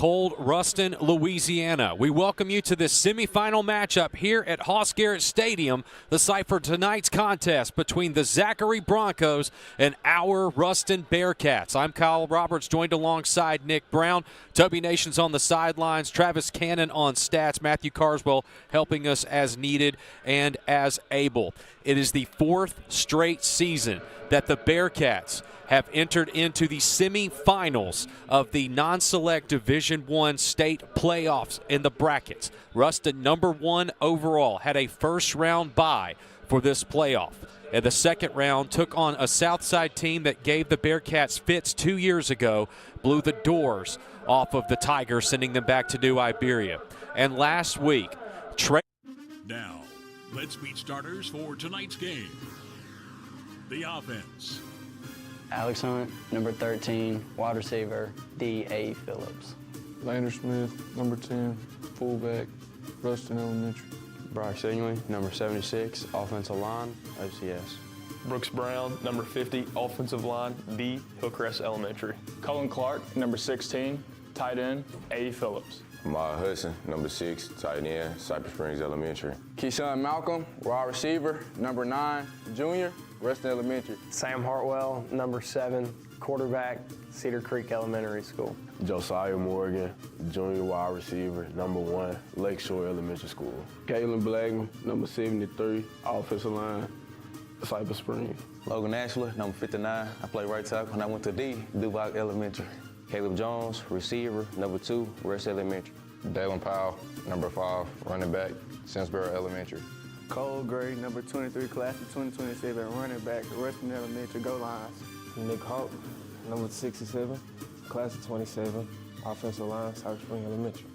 cold Ruston, Louisiana. We welcome you to this semifinal matchup here at Hoss Garrett Stadium, the site for tonight's contest between the Zachary Broncos and our Ruston Bearcats. I'm Kyle Roberts, joined alongside Nick Brown. W Nation's on the sidelines, Travis Cannon on stats, Matthew Carswell helping us as needed and as able. It is the fourth straight season that the Bearcats have entered into the semifinals of the non-select Division I state playoffs in the brackets. Ruston, number 1 overall, had a first-round bye for this playoff. And the second round took on a Southside team that gave the Bearcats fits 2 years ago, blew the doors off of the Tigers, sending them back to New Iberia. And last week, Now, let's meet starters for tonight's game. The offense. Alex Hunt, number 13, wide receiver, D.A. Phillips. Lander Smith, number 10, fullback, Ruston Elementary. Brock Singley, number 76, offensive line, OCS. Brooks Brown, number 50, offensive line, B, Hillcrest Elementary. Colin Clark, number 16, tight end, A. Phillips. Maya Hudson, number 6, tight end, Cypress Springs Elementary. Keyshawn Malcolm, wide receiver, number 9, junior, Ruston Elementary. Sam Hartwell, number 7, quarterback, Cedar Creek Elementary School. Josiah Morgan, junior wide receiver, number 1, Lakeshore Elementary School. Caitlin Blackman, number 73, offensive line, Cypress Springs. Logan Ashler, number 59. I played right tackle when I went to Duval Elementary. Caleb Jones, receiver, number 2, Rest Elementary. Dalen Powell, number 5, running back, Simsboro Elementary. Cole Gray, number 23, class of 2027, running back, Ruston Elementary, Go Lions. Nick Hawk, number 67, class of 27, offensive line, Cypress Springs Elementary.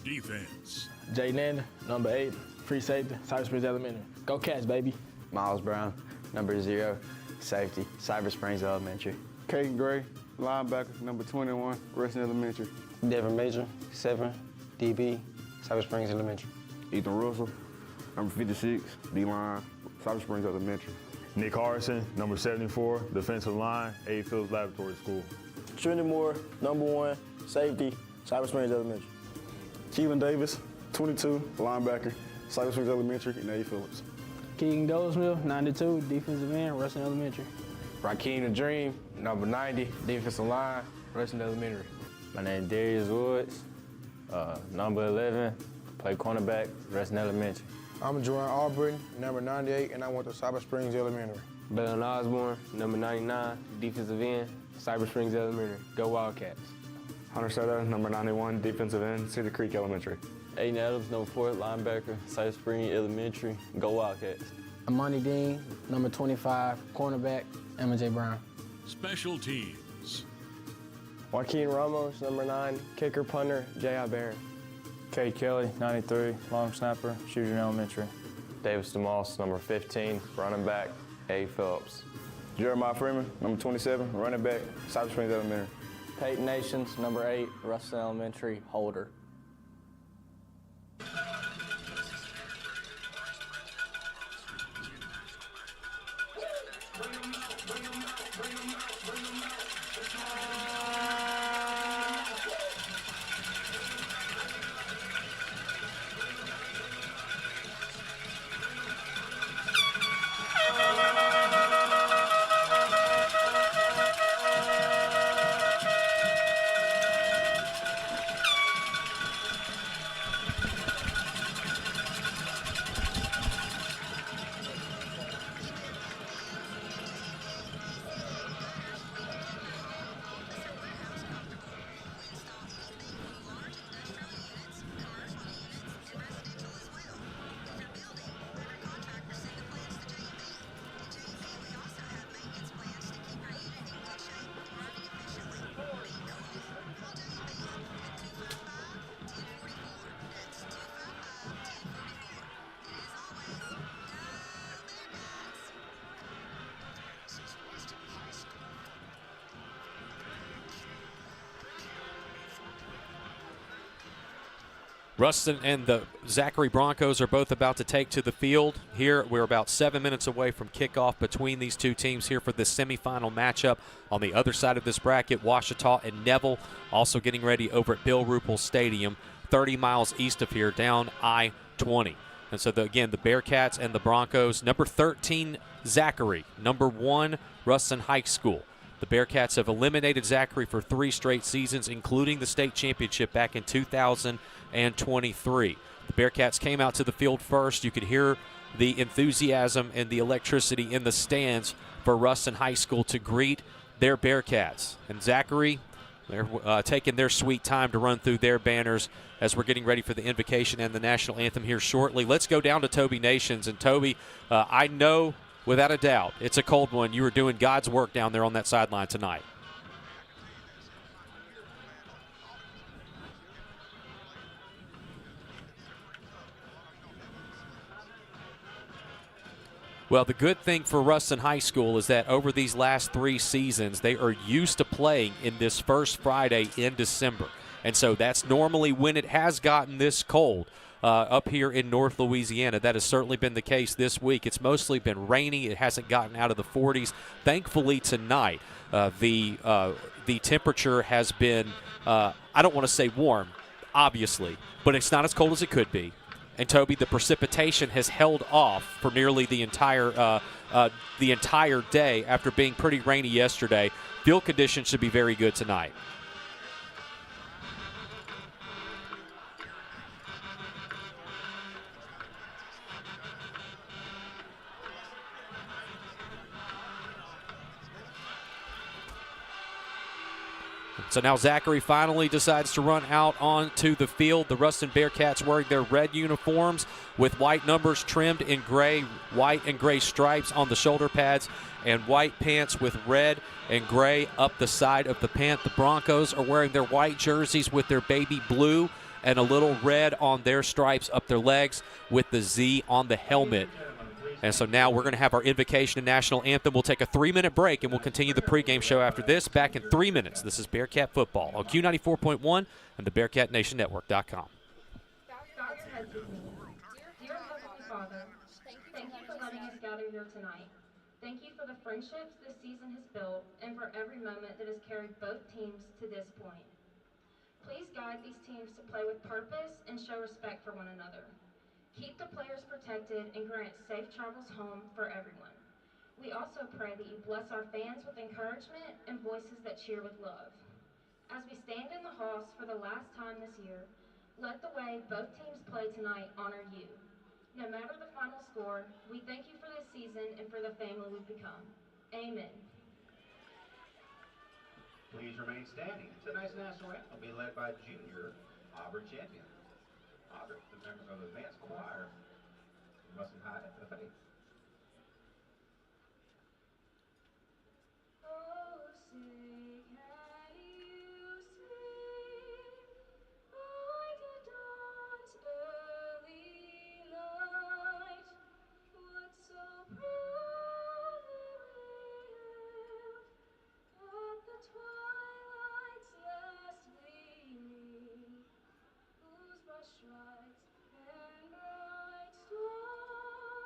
Defense. Jay Nander, number 8, free safety, Cypress Springs Elementary. Go Cats, baby. Miles Brown, number 0, safety, Cypress Springs Elementary. Caden Gray, linebacker, number 21, Ruston Elementary. Devin Major, 7, DB, Cypress Springs Elementary. Ethan Russell, number 56, D-line, Cypress Springs Elementary. Nick Harrison, number 74, defensive line, A. Phillips Laboratory School. Trinity Moore, number 1, safety, Cypress Springs Elementary. Keelan Davis, 22, linebacker, Cypress Springs Elementary, and A. Phillips. Keegan Goldsmith, 92, defensive end, Ruston Elementary. Rakeem the Dream, number 90, defensive line, Ruston Elementary. My name is Darius Woods, number 11, play cornerback, Ruston Elementary. I'm Jordan Aubrey, number 98, and I went to Cypress Springs Elementary. Belen Osborne, number 99, defensive end, Cypress Springs Elementary. Go Wildcats. Hunter Soto, number 91, defensive end, Cedar Creek Elementary. Aiden Adams, number 4, linebacker, Cypress Springs Elementary. Go Wildcats. Amani Dean, number 25, cornerback, Emma J. Brown. Special teams. Joaquin Ramos, number 9, kicker punter, J.I. Barron. Kate Kelly, 93, long snapper, Shooter Elementary. Davis DeMoss, number 15, running back, A. Phillips. Jeremiah Freeman, number 27, running back, Cypress Springs Elementary. Peyton Nations, number 8, Ruston Elementary, holder. Ruston and the Zachary Broncos are both about to take to the field. Here, we're about 7 minutes away from kickoff between these two teams here for the semifinal matchup. On the other side of this bracket, Ouachita and Neville also getting ready over at Bill Ruppel Stadium, 30 miles east of here, down I-20. And so, again, the Bearcats and the Broncos. Number 13, Zachary. Number 1, Ruston High School. The Bearcats have eliminated Zachary for 3 straight seasons, including the state championship back in 2023. The Bearcats came out to the field first. You could hear the enthusiasm and the electricity in the stands for Ruston High School to greet their Bearcats. And Zachary, they're taking their sweet time to run through their banners as we're getting ready for the invocation and the national anthem here shortly. Let's go down to Toby Nations. And Toby, I know without a doubt it's a cold one. You were doing God's work down there on that sideline tonight. Well, the good thing for Ruston High School is that over these last 3 seasons, they are used to playing in this first Friday in December. And so that's normally when it has gotten this cold up here in North Louisiana. That has certainly been the case this week. It's mostly been rainy. It hasn't gotten out of the 40s. Thankfully, tonight, the temperature has been, I don't want to say warm, obviously, but it's not as cold as it could be. And, Toby, the precipitation has held off for nearly the entire day after being pretty rainy yesterday. Field conditions should be very good tonight. So now Zachary finally decides to run out onto the field. The Ruston Bearcats wearing their red uniforms with white numbers trimmed in gray, white and gray stripes on the shoulder pads, and white pants with red and gray up the side of the pant. The Broncos are wearing their white jerseys with their baby blue and a little red on their stripes up their legs with the Z on the helmet. And so now we're going to have our invocation and national anthem. We'll take a 3-minute break, and we'll continue the pregame show after this. Back in 3 minutes. This is Bearcat Football on Q94.1 and the BearcatNationNetwork.com. Bow your heads with me. Dear Heavenly Father, thank you for letting us gather here tonight. Thank you for the friendships this season has built and for every moment that has carried both teams to this point. Please guide these teams to play with purpose and show respect for one another. Keep the players protected and grant safe travels home for everyone. We also pray that you bless our fans with encouragement and voices that cheer with love. As we stand in the halls for the last time this year, let the way both teams play tonight honor you. No matter the final score, we thank you for this season and for the family we've become. Amen. Please remain standing. Tonight's national anthem will be led by junior Auburn champion. Auburn, the members of the advanced choir, Ruston High at the faith. Oh, say, can you see by the dawn's early light what so proudly we hailed at the twilight's last gleaming, whose brush stripes and bright stars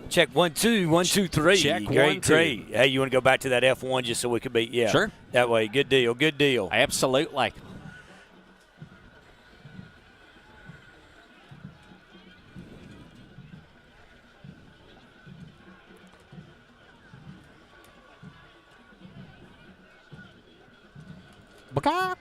Check 1, 2, 1, 2, 3. Check Great, 1, 2. great. Hey, you want to go back to that F1 just so we could be, yeah. Sure. That way. Good deal, good deal. Absolutely. Baka.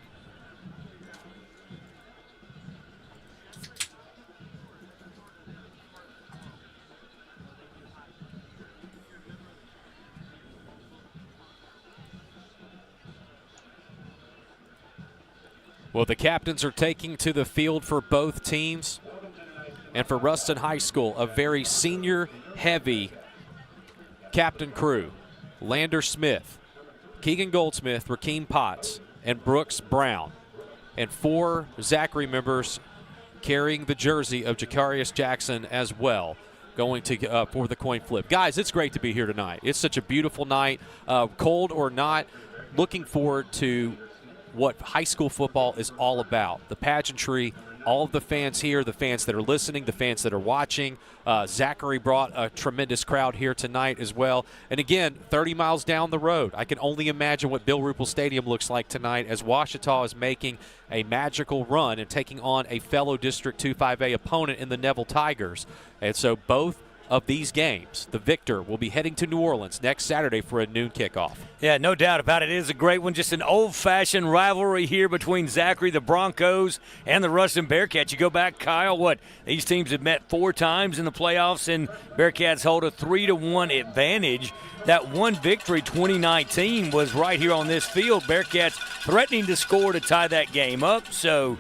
Well, the captains are taking to the field for both teams. And for Ruston High School, a very senior-heavy captain crew. Lander Smith, Keegan Goldsmith, Rakeem Potts, and Brooks Brown. And 4 Zachary members carrying the jersey of Jacarius Jackson as well, going to for the coin flip. Guys, it's great to be here tonight. It's such a beautiful night, cold or not. Looking forward to what high school football is all about. The pageantry, all of the fans here, the fans that are listening, the fans that are watching. Zachary brought a tremendous crowd here tonight as well. And again, 30 miles down the road, I can only imagine what Bill Ruppel Stadium looks like tonight as Ouachita is making a magical run and taking on a fellow District 2-5A opponent in the Neville Tigers. And so both of these games, the victor will be heading to New Orleans next Saturday for a noon kickoff. Yeah, no doubt about it. It is a great one. Just an old-fashioned rivalry here between Zachary, the Broncos, and the Ruston Bearcats. You go back, Kyle, these teams have met 4 times in the playoffs, and Bearcats hold a 3-1 advantage. That one victory, 2019, was right here on this field. Bearcats threatening to score to tie that game up. So,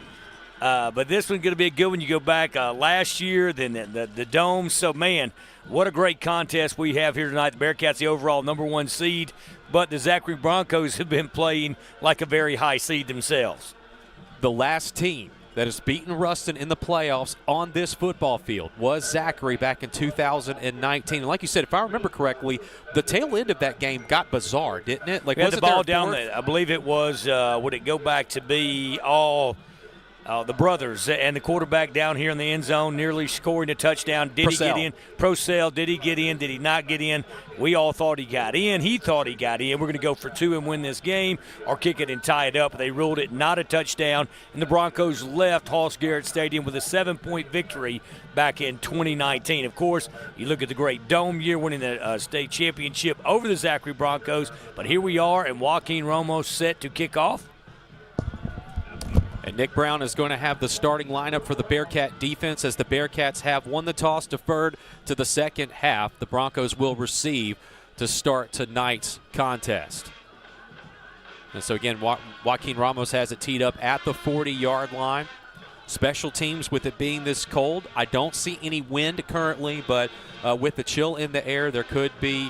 but this one's going to be a good one. You go back last year, then the Dome. So, man, what a great contest we have here tonight. The Bearcats, the overall #1 seed, but the Zachary Broncos have been playing like a very high seed themselves. The last team that has beaten Ruston in the playoffs on this football field was Zachary back in 2019. And like you said, if I remember correctly, the tail end of that game got bizarre, didn't it? Like, we had the ball down there. I believe it was, would it go back to be all the brothers and the quarterback down here in the end zone nearly scoring a touchdown. Did he get in? Procell, did he get in? Did he not get in? We all thought he got in. He thought he got in. We're going to go for 2 and win this game or kick it and tie it up. They ruled it not a touchdown, and the Broncos left Hall's-Garrett Stadium with a 7-point victory back in 2019. Of course, you look at the great Dome year, winning the state championship over the Zachary Broncos, but here we are, and Joaquin Ramos set to kick off. And Nick Brown is going to have the starting lineup for the Bearcat defense as the Bearcats have won the toss, deferred to the second half. The Broncos will receive to start tonight's contest. And so again, Joaquin Ramos has it teed up at the 40-yard line. Special teams, with it being this cold, I don't see any wind currently, but with the chill in the air, there could be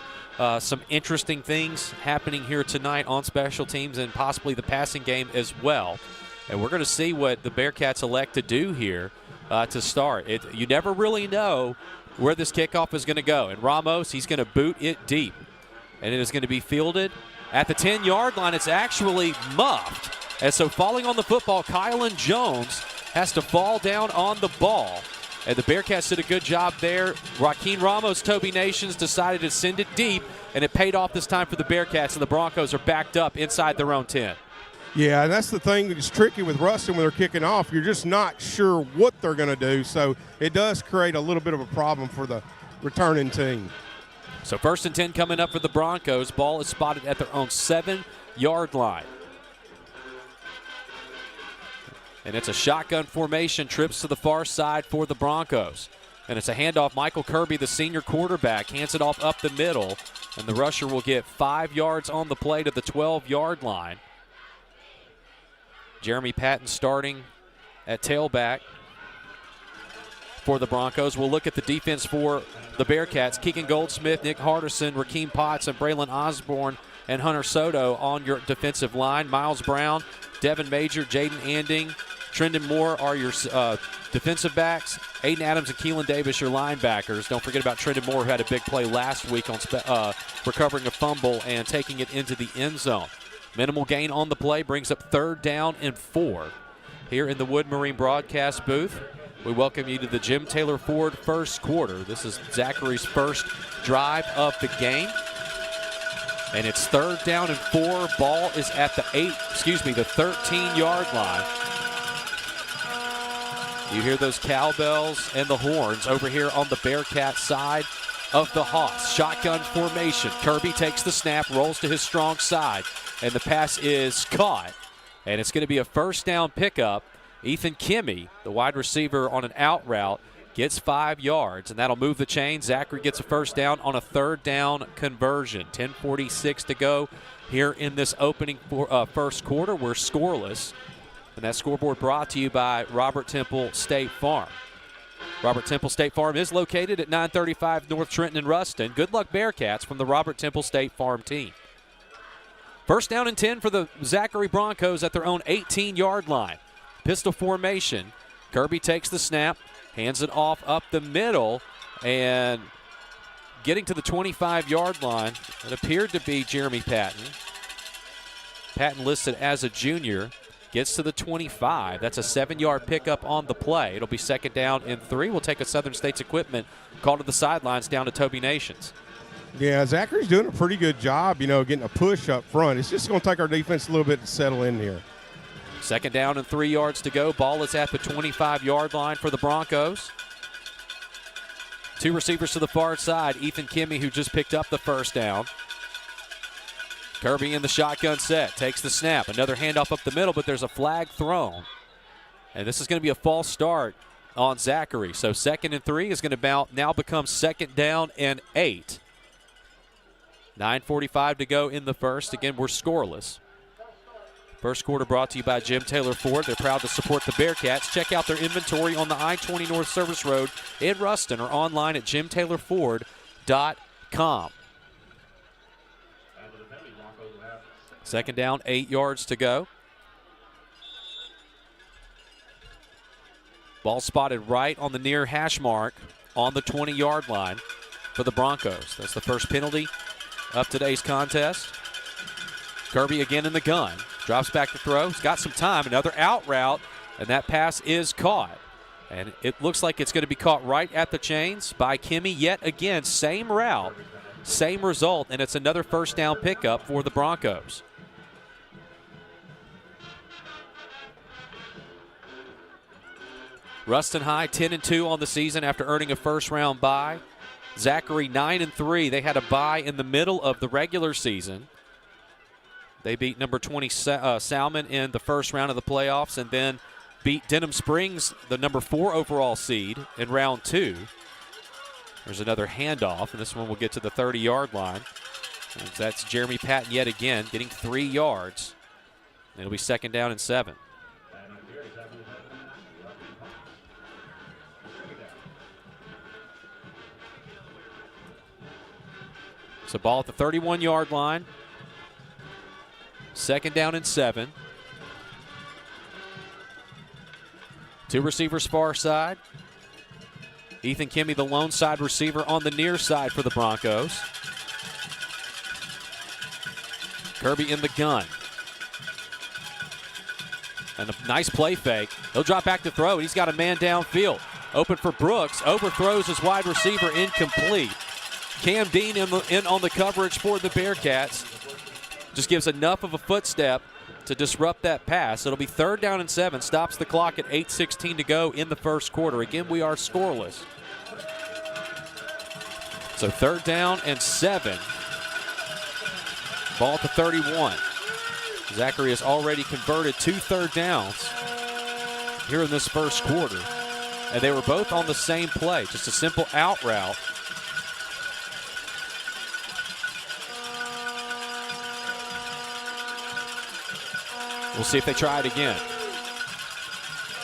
some interesting things happening here tonight on special teams and possibly the passing game as well. And we're going to see what the Bearcats elect to do here to start. You never really know where this kickoff is going to go. And Ramos, he's going to boot it deep. And it is going to be fielded at the 10-yard line. It's actually muffed. And so falling on the football, Kylan Jones has to fall down on the ball. And the Bearcats did a good job there. Joaquin Ramos, Toby Nations, decided to send it deep, and it paid off this time for the Bearcats, and the Broncos are backed up inside their own 10. Yeah, and that's the thing that's tricky with Ruston when they're kicking off. You're just not sure what they're going to do, so it does create a little bit of a problem for the returning team. So 1st and 10 coming up for the Broncos. Ball is spotted at their own 7-yard line. And it's a shotgun formation, trips to the far side for the Broncos. And it's a handoff. Michael Kirby, the senior quarterback, hands it off up the middle, and the rusher will get 5 yards on the play to the 12-yard line. Jeremy Patton starting at tailback for the Broncos. We'll look at the defense for the Bearcats. Keegan Goldsmith, Nick Hardison, Rakeem Potts, and Braylon Osborne and Hunter Soto on your defensive line. Miles Brown, Devin Major, Jaden Anding, Trendon Moore are your defensive backs. Aiden Adams and Keelan Davis, your linebackers. Don't forget about Trendon Moore, who had a big play last week on recovering a fumble and taking it into the end zone. Minimal gain on the play brings up 3rd down and 4 here in the Wood Marine broadcast booth. We welcome you to the Jim Taylor Ford first quarter. This is Zachary's first drive of the game. And it's 3rd down and 4. Ball is at the 13-yard line. You hear those cowbells and the horns over here on the Bearcat side of the Hawks. Shotgun formation. Kirby takes the snap, rolls to his strong side, and the pass is caught. And it's going to be a first down pickup. Ethan Kimmy, the wide receiver on an out route, gets 5 yards, and that'll move the chain. Zachary gets a first down on a 3rd down conversion. 10:46 to go here in this opening first quarter. We're scoreless, and that scoreboard brought to you by Robert Temple State Farm. Robert Temple State Farm is located at 935 North Trenton and Ruston. Good luck, Bearcats, from the Robert Temple State Farm team. First down and 10 for the Zachary Broncos at their own 18-yard line. Pistol formation. Kirby takes the snap, hands it off up the middle, and getting to the 25-yard line, it appeared to be Jeremy Patton. Patton listed as a junior. Gets to the 25. That's a 7-yard pickup on the play. It'll be 2nd down and 3. We'll take a Southern States equipment call to the sidelines down to Toby Nations. Yeah, Zachary's doing a pretty good job, getting a push up front. It's just going to take our defense a little bit to settle in here. 2nd down and 3 yards to go. Ball is at the 25-yard line for the Broncos. 2 receivers to the far side. Ethan Kimmy, who just picked up the first down. Kirby in the shotgun set, takes the snap. Another handoff up the middle, but there's a flag thrown. And this is going to be a false start on Zachary. So 2nd and 3 is going to now become 2nd down and 8. 9:45 to go in the first. Again, we're scoreless. First quarter brought to you by Jim Taylor Ford. They're proud to support the Bearcats. Check out their inventory on the I-20 North Service Road in Ruston or online at jimtaylorford.com. 2nd down, 8 yards to go. Ball spotted right on the near hash mark on the 20-yard line for the Broncos. That's the first penalty of today's contest. Kirby again in the gun. Drops back to throw. He's got some time. Another out route, and that pass is caught. And it looks like it's going to be caught right at the chains by Kimmy. Yet again, same route, same result, and it's another first down pickup for the Broncos. Ruston High 10-2 on the season after earning a first-round bye. Zachary 9-3. They had a bye in the middle of the regular season. They beat number 20 Salmon in the first round of the playoffs and then beat Denham Springs, the number 4 overall seed, in round 2. There's another handoff, and this one will get to the 30-yard line. And that's Jeremy Patton yet again, getting 3 yards. It'll be 2nd down and 7. So ball at the 31-yard line. 2nd down and 7. 2 receivers far side. Ethan Kimmy, the lone side receiver on the near side for the Broncos. Kirby in the gun. And a nice play fake. He'll drop back to throw. He's got a man downfield. Open for Brooks. Overthrows his wide receiver, incomplete. Cam Dean in on the coverage for the Bearcats. Just gives enough of a footstep to disrupt that pass. It'll be 3rd down and 7. Stops the clock at 8:16 to go in the first quarter. Again, we are scoreless. So 3rd down and 7. Ball at the 31. Zachary has already converted 2 third downs here in this first quarter. And they were both on the same play. Just a simple out route. We'll see if they try it again.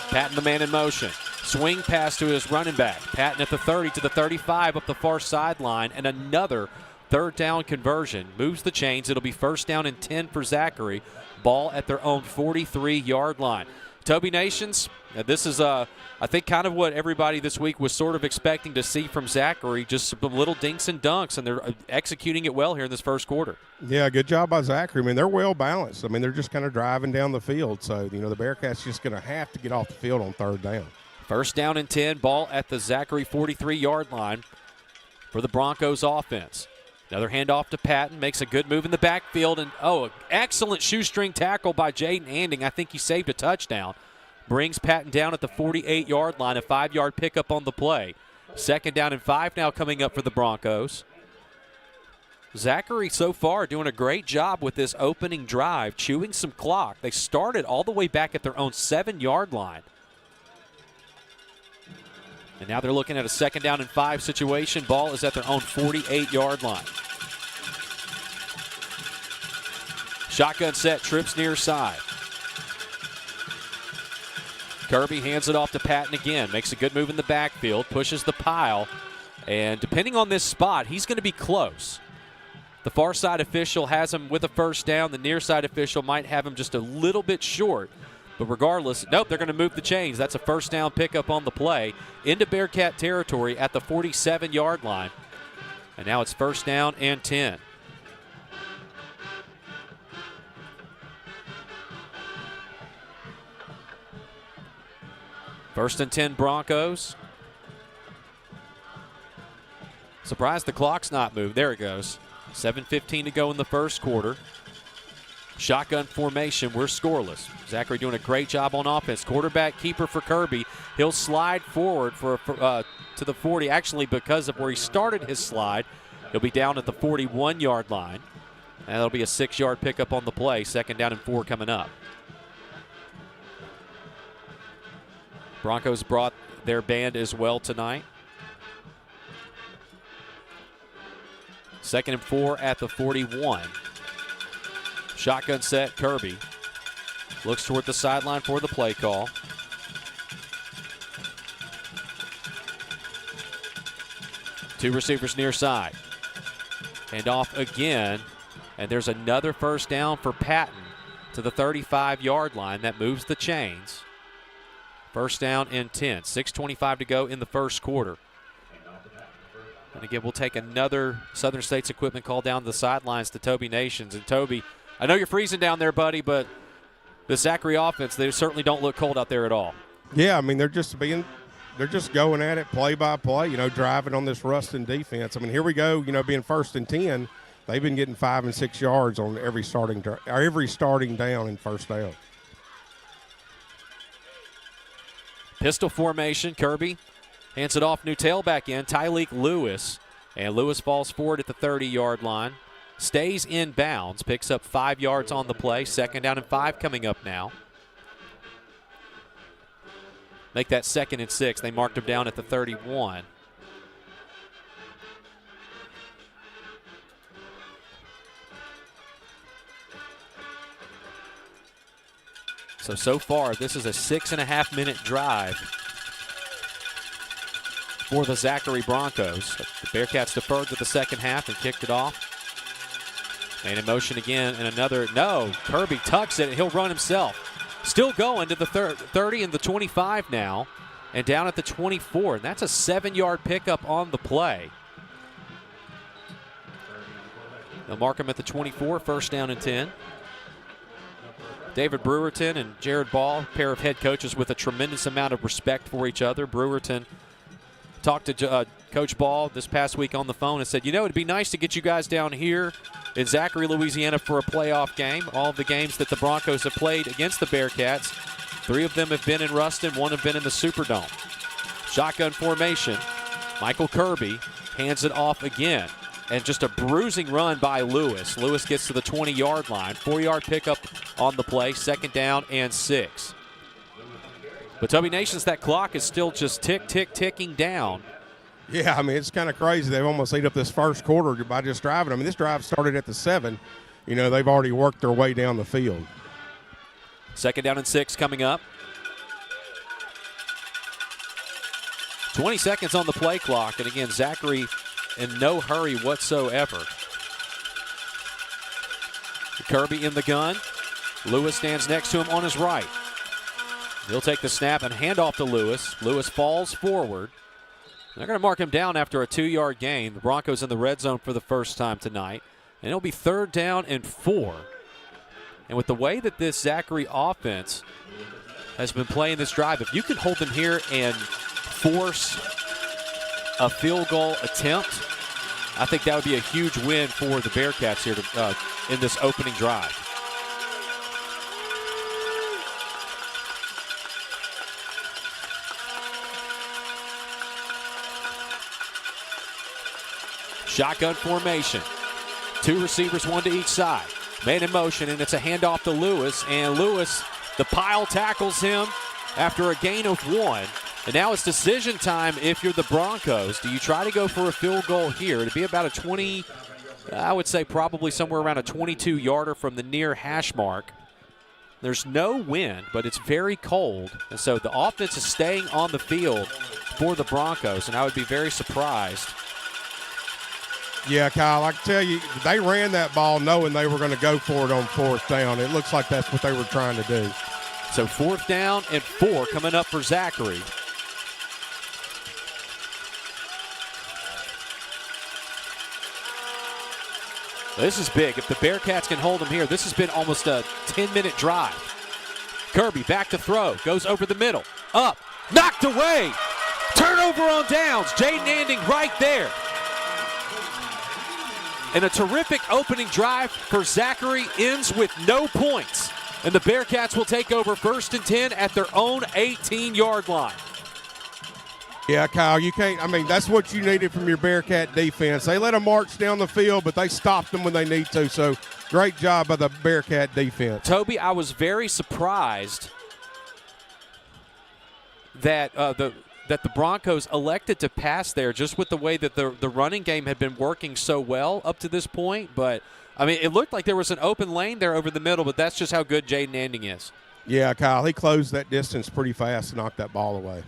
Patton, the man in motion. Swing pass to his running back. Patton at the 30 to the 35 up the far sideline, and another 3rd down conversion. Moves the chains. It'll be 1st down and 10 for Zachary. Ball at their own 43-yard line. Toby Nations, this is, I think, kind of what everybody this week was sort of expecting to see from Zachary, just some little dinks and dunks, and they're executing it well here in this first quarter. Yeah, good job by Zachary. I mean, they're well balanced. I mean, they're just kind of driving down the field. So, the Bearcats just going to have to get off the field on 3rd down. First down and 10, ball at the Zachary 43-yard line for the Broncos offense. Another handoff to Patton, makes a good move in the backfield, and an excellent shoestring tackle by Jaden Anding. I think he saved a touchdown. Brings Patton down at the 48-yard line, a 5-yard pickup on the play. Second down and 5 now coming up for the Broncos. Zachary so far doing a great job with this opening drive, chewing some clock. They started all the way back at their own 7-yard line. And now they're looking at a second down and 5 situation. Ball is at their own 48-yard line. Shotgun set, trips near side. Kirby hands it off to Patton again. Makes a good move in the backfield, pushes the pile. And depending on this spot, he's going to be close. The far side official has him with a first down. The near side official might have him just a little bit short. But regardless, nope, they're going to move the chains. That's a first down pickup on the play into Bearcat territory at the 47-yard line. And now it's first down and 10. First and 10 Broncos. Surprised the clock's not moved. There it goes. 7:15 to go in the first quarter. Shotgun formation, we're scoreless. Zachary doing a great job on offense. Quarterback keeper for Kirby. He'll slide forward to the 40. Actually, because of where he started his slide, he'll be down at the 41-yard line. And that'll be a 6-yard pickup on the play. Second down and 4 coming up. Broncos brought their band as well tonight. Second and 4 at the 41. Shotgun set, Kirby looks toward the sideline for the play call. Two receivers near side. Hand off again, and there's another first down for Patton to the 35-yard line. That moves the chains. First down and 10. 6:25 to go in the first quarter. And again, we'll take another Southern States equipment call down the sidelines to Toby Nations. And Toby, I know you're freezing down there, buddy, but the Zachary offense, they certainly don't look cold out there at all. Yeah, I mean, they're just going at it play by play, driving on this Ruston defense. I mean, here we go, being first and 10. They've been getting 5 and 6 yards on every starting down in first down. Pistol formation, Kirby hands it off, new tailback in, Tyleek Lewis. And Lewis falls forward at the 30-yard line. Stays in bounds, picks up 5 yards on the play. Second down and 5 coming up now. Make that second and 6. They marked him down at the 31. So far, this is a 6.5-minute drive for the Zachary Broncos. The Bearcats deferred to the second half and kicked it off. And in motion again, and another, no, Kirby tucks it, and he'll run himself. Still going to the 30 and the 25 now, and down at the 24. And that's a 7-yard pickup on the play. They'll mark him at the 24, first down and 10. David Brewerton and Jared Ball, pair of head coaches with a tremendous amount of respect for each other. Brewerton talked to Coach Ball this past week on the phone and said, it'd be nice to get you guys down here in Zachary, Louisiana for a playoff game. All of the games that the Broncos have played against the Bearcats, 3 of them have been in Ruston, 1 have been in the Superdome. Shotgun formation. Michael Kirby hands it off again. And just a bruising run by Lewis. Lewis gets to the 20-yard line. 4-yard pickup on the play. Second down and 6. But Toby Nations, that clock is still just ticking down. Yeah, I mean, it's kind of crazy. They've almost ate up this first quarter by just driving. I mean, this drive started at the 7. They've already worked their way down the field. Second down and 6 coming up. 20 seconds on the play clock. And again, Zachary in no hurry whatsoever. Kirby in the gun. Lewis stands next to him on his right. He'll take the snap and hand off to Lewis. Lewis falls forward. They're going to mark him down after a 2-yard gain. The Broncos in the red zone for the first time tonight. And it'll be third down and 4. And with the way that this Zachary offense has been playing this drive. If you can hold them here and force a field goal attempt, I think that would be a huge win for the Bearcats here in this opening drive. Shotgun formation. 2 receivers, 1 to each side. Man in motion, and it's a handoff to Lewis. And Lewis, the pile tackles him after a gain of 1. And now it's decision time if you're the Broncos. Do you try to go for a field goal here? It'd be about a 20, I would say probably somewhere around a 22-yarder from the near hash mark. There's no wind, but it's very cold. And so the offense is staying on the field for the Broncos, and I would be very surprised. Yeah, Kyle, I can tell you, they ran that ball knowing they were going to go for it on 4th down. It looks like that's what they were trying to do. So 4th down and 4 coming up for Zachary. This is big. If the Bearcats can hold them here, this has been almost a 10-minute drive. Kirby back to throw, goes over the middle, up, knocked away. Turnover on downs. Jaden Anding right there. And a terrific opening drive for Zachary ends with no points. And the Bearcats will take over 1st and 10 at their own 18-yard line. Yeah, Kyle, you can't – I mean, that's what you needed from your Bearcat defense. They let them march down the field, but they stopped them when they need to. So, great job by the Bearcat defense. Toby, I was very surprised that that the Broncos elected to pass there just with the way that the running game had been working so well up to this point. But, I mean, it looked like there was an open lane there over the middle, but that's just how good Jaden Anding is. Yeah, Kyle, he closed that distance pretty fast and knocked that ball away.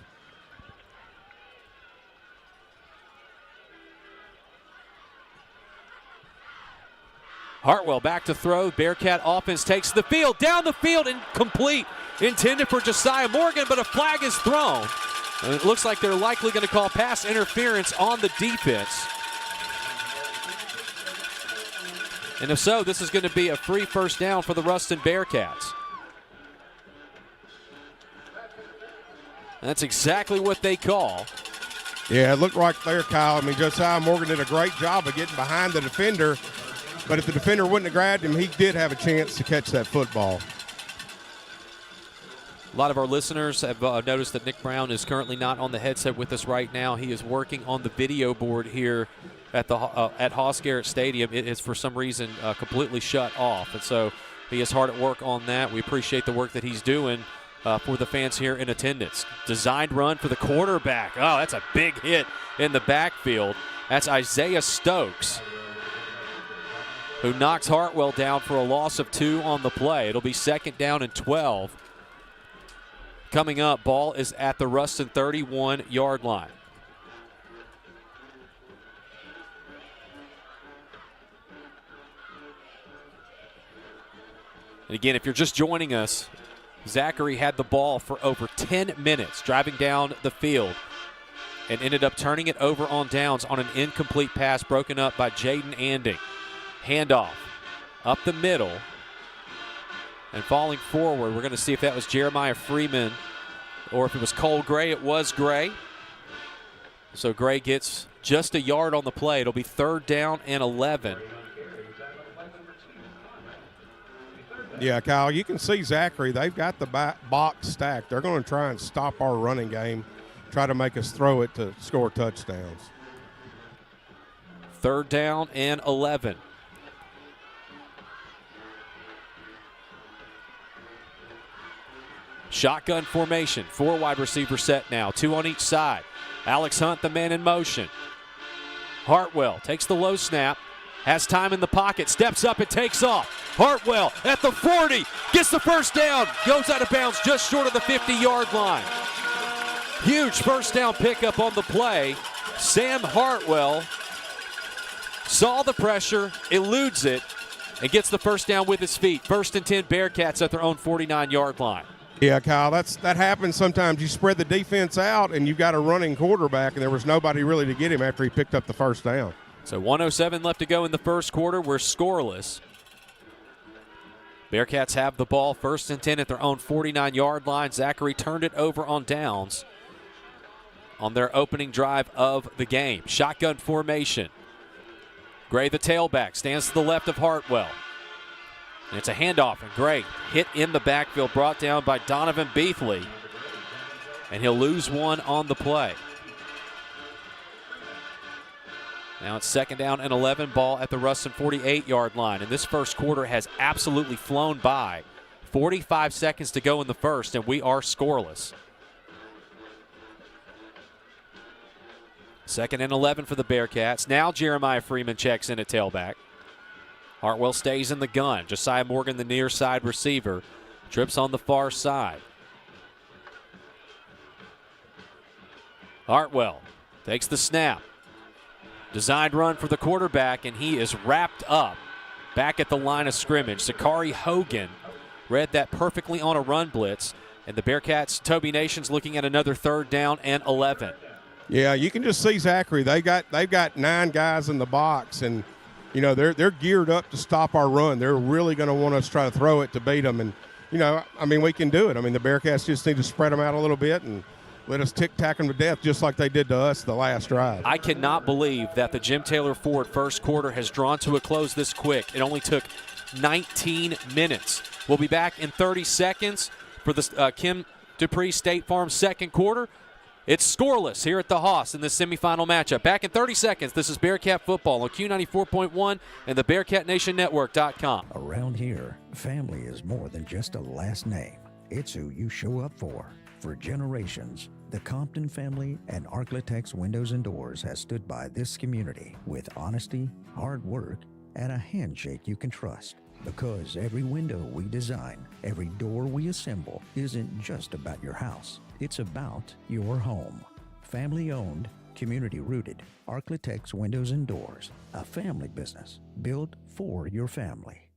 Hartwell back to throw. Bearcat offense takes the field, down the field, and complete. Intended for Josiah Morgan, but a flag is thrown. And it looks like they're likely going to call pass interference on the defense. And if so, this is going to be a free 1st down for the Ruston Bearcats. And that's exactly what they call. Yeah, it looked right there, Kyle. I mean, Josiah Morgan did a great job of getting behind the defender. But if the defender wouldn't have grabbed him, he did have a chance to catch that football. A lot of our listeners have noticed that Nick Brown is currently not on the headset with us right now. He is working on the video board here at Hoss Garrett Stadium. It is, for some reason, completely shut off. And so he is hard at work on that. We appreciate the work that he's doing for the fans here in attendance. Designed run for the quarterback. Oh, that's a big hit in the backfield. That's Isaiah Stokes, who knocks Hartwell down for a loss of 2 on the play. It'll be 2nd down and 12. Coming up, ball is at the Ruston 31-yard line. And again, if you're just joining us, Zachary had the ball for over 10 minutes driving down the field and ended up turning it over on downs on an incomplete pass broken up by Jaden Anding. Handoff up the middle and falling forward. We're going to see if that was Jeremiah Freeman or if it was Cole Gray. It was Gray. So Gray gets just a yard on the play. It'll be 3rd down and 11. Yeah, Kyle, you can see Zachary. They've got the box stacked. They're going to try and stop our running game, try to make us throw it to score touchdowns. 3rd down and 11. Shotgun formation, 4 wide receiver set now, 2 on each side. Alex Hunt, the man in motion. Hartwell takes the low snap, has time in the pocket, steps up and takes off. Hartwell at the 40, gets the 1st down, goes out of bounds just short of the 50-yard line. Huge 1st down pickup on the play. Sam Hartwell saw the pressure, eludes it, and gets the 1st down with his feet. 1st and 10 Bearcats at their own 49-yard line. Yeah, Kyle, that happens sometimes. You spread the defense out, and you've got a running quarterback, and there was nobody really to get him after he picked up the 1st down. So 1:07 left to go in the 1st quarter. We're scoreless. Bearcats have the ball, 1st and 10 at their own 49-yard line. Zachary turned it over on downs on their opening drive of the game. Shotgun formation. Gray, the tailback, stands to the left of Hartwell. And it's a handoff, and Gray hit in the backfield, brought down by Donovan Beathley. And he'll lose one on the play. Now it's 2nd down and 11, ball at the Ruston 48-yard line. And this first quarter has absolutely flown by. 45 seconds to go in the first, and we are scoreless. 2nd and 11 for the Bearcats. Now Jeremiah Freeman checks in at tailback. Hartwell stays in the gun. Josiah Morgan, the near side receiver, trips on the far side. Hartwell takes the snap. Designed run for the quarterback, and he is wrapped up back at the line of scrimmage. Zachary Hogan read that perfectly on a run blitz, and the Bearcats, Toby Nation's looking at another 3rd down and 11. Yeah, you can just see Zachary. They've got 9 guys in the box, and you know they're geared up to stop our run. They're really going to want us to try to throw it to beat them, and you know, I mean, we can do it. I mean, the Bearcats just need to spread them out a little bit and let us tic-tac them to death just like they did to us the last drive. I cannot believe that the Jim Taylor Ford first quarter has drawn to a close this quick. It only took 19 minutes. We'll be back in 30 seconds for the Kim Dupree State Farm second quarter. It's scoreless here at the Hoss in this semifinal matchup. Back in 30 seconds, this is Bearcat football on Q94.1 and the BearcatNationNetwork.com. Around here, family is more than just a last name. It's who you show up for. For generations, the Compton family and Architects Windows and Doors has stood by this community with honesty, hard work, and a handshake you can trust. Because every window we design, every door we assemble isn't just about your house. It's about your home. Family owned, community rooted, Architects Windows and Doors, a family business built for your family.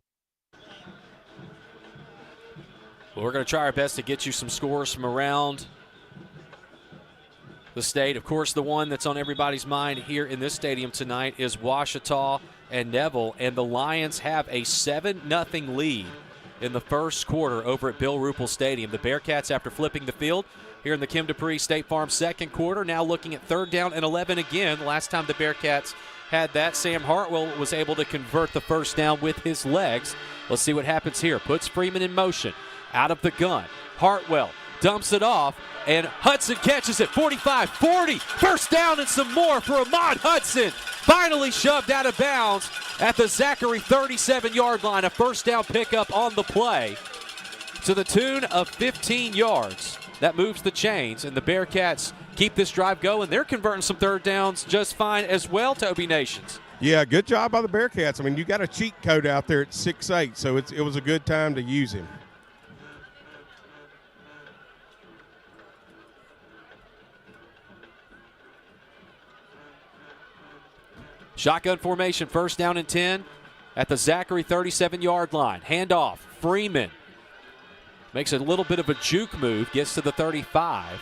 Well, we're going to try our best to get you some scores from around the state. Of course, the one that's on everybody's mind here in this stadium tonight is Ouachita and Neville, and the Lions have a 7-0 lead in the first quarter over at Bill Ruppel Stadium. The Bearcats, after flipping the field here in the Kim Dupree State Farm second quarter, now looking at 3rd down and 11 again. Last time the Bearcats had that, Sam Hartwell was able to convert the first down with his legs. Let's see what happens here. Puts Freeman in motion. Out of the gun, Hartwell dumps it off, and Hudson catches it. 45, 40, 1st down and some more for Ahmad Hudson. Finally shoved out of bounds at the Zachary 37-yard line. A 1st down pickup on the play to the tune of 15 yards. That moves the chains, and the Bearcats keep this drive going. They're converting some 3rd downs just fine as well, Toby Nations. Yeah, good job by the Bearcats. I mean, you got a cheat code out there at 6'8", so it was a good time to use him. Shotgun formation, 1st down and 10 at the Zachary 37-yard line. Handoff, Freeman makes a little bit of a juke move, gets to the 35.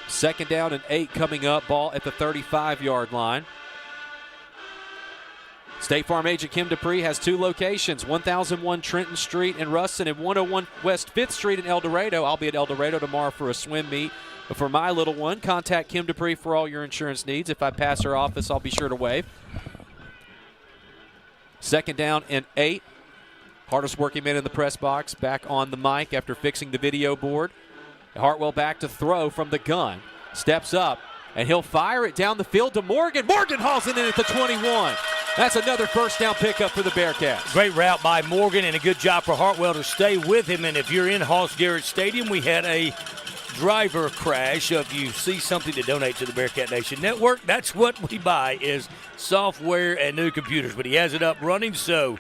2nd down and 8 coming up, ball at the 35-yard line. State Farm agent Kim Dupree has 2 locations, 1001 Trenton Street in Ruston and 101 West 5th Street in El Dorado. I'll be at El Dorado tomorrow for a swim meet. But for my little one, contact Kim Dupree for all your insurance needs. If I pass her office, I'll be sure to wave. 2nd down and 8. Hardest working man in the press box back on the mic after fixing the video board. Hartwell back to throw from the gun. Steps up, and he'll fire it down the field to Morgan. Morgan hauls it in at the 21. That's another 1st down pickup for the Bearcats. Great route by Morgan, and a good job for Hartwell to stay with him. And if you're in Hoss-Garrett Stadium, we had a driver crash. If you see something to donate to the Bearcat Nation Network, that's what we buy, is software and new computers. But he has it up running, so,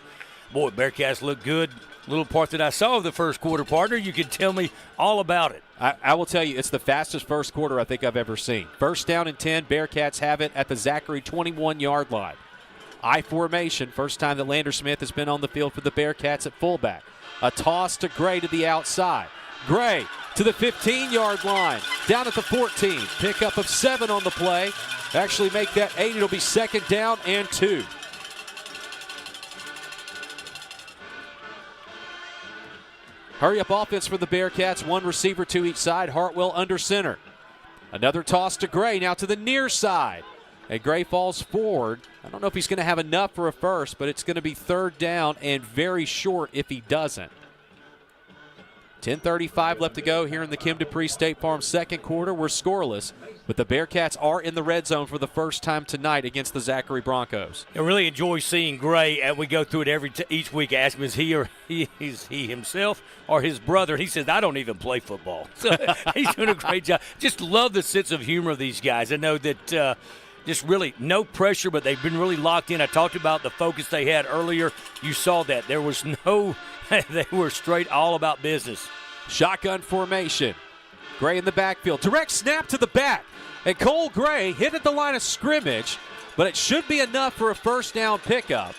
boy, Bearcats look good. Little part that I saw of the first quarter, partner, you can tell me all about it. I will tell you, it's the fastest first quarter I think I've ever seen. 1st down and 10, Bearcats have it at the Zachary 21-yard line. I formation, first time that Lander Smith has been on the field for the Bearcats at fullback. A toss to Gray to the outside. Gray to the 15-yard line, down at the 14. Pickup of 7 on the play. Actually make that 8. It'll be 2nd down and 2. Hurry-up offense for the Bearcats. One receiver to each side. Hartwell under center. Another toss to Gray, now to the near side. And Gray falls forward. I don't know if he's going to have enough for a first, but it's going to be third down and very short if he doesn't. 10:35 left to go here in the Kim Dupree State Farm second quarter. We're scoreless, but the Bearcats are in the red zone for the first time tonight against the Zachary Broncos. I really enjoy seeing Gray, and we go through it each week. Ask him, is he himself or his brother? He says, I don't even play football. So he's doing a great job. Just love the sense of humor of these guys. I know that just really no pressure, but they've been really locked in. I talked about the focus they had earlier. You saw that. There was no – they were straight all about business. Shotgun formation. Gray in the backfield. Direct snap to the back. And Cole Gray hit at the line of scrimmage, but it should be enough for a first down pickup.